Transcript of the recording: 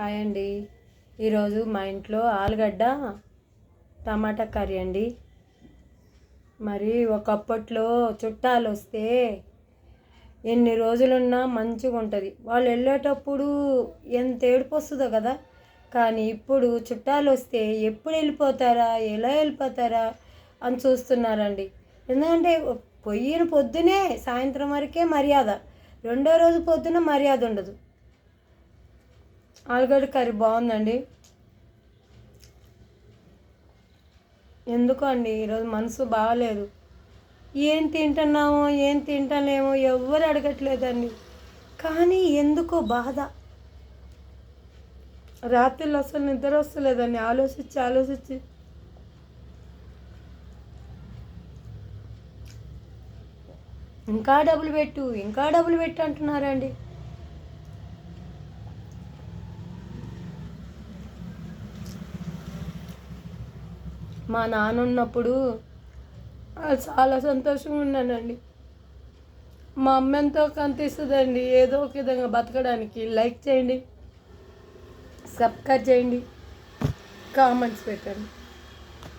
Hi అండి. ఈరోజు మా ఇంట్లో ఆలుగడ్డ టమాటా కర్రీ అండి. మరి ఒకప్పట్లో చుట్టాలు వస్తే ఎన్ని రోజులున్నా మంచిగా ఉంటుంది. వాళ్ళు వెళ్ళేటప్పుడు ఎంత ఏడుపు వస్తుందో కదా. కానీ ఇప్పుడు చుట్టాలు వస్తే ఎప్పుడు వెళ్ళిపోతారా, ఎలా వెళ్ళిపోతారా అని చూస్తున్నారండి. ఎందుకంటే పొద్దునే సాయంత్రం వరకే మర్యాద, రెండో రోజు పొద్దున మర్యాద ఉండదు. ఆలుగడ్డ కర్రీ బాగుందండి. ఎందుకో అండి ఈరోజు మనసు బాగాలేదు. ఏం తింటున్నామో ఏం తింటలేమో ఎవ్వరు అడగట్లేదండి. కానీ ఎందుకో బాధ. రాత్రిలో అసలు నిద్ర వస్తలేదండి, ఆలోచించి ఇంకా డబ్బులు పెట్టు అంటున్నారండి. మా నాన్న ఉన్నప్పుడు చాలా సంతోషంగా ఉన్నానండి. మా అమ్మ ఎంతో కనిపిస్తుందండి ఏదో ఒక విధంగా బతకడానికి. లైక్ చేయండి, సబ్స్క్రైబ్ చేయండి, కామెంట్స్ పెట్టండి.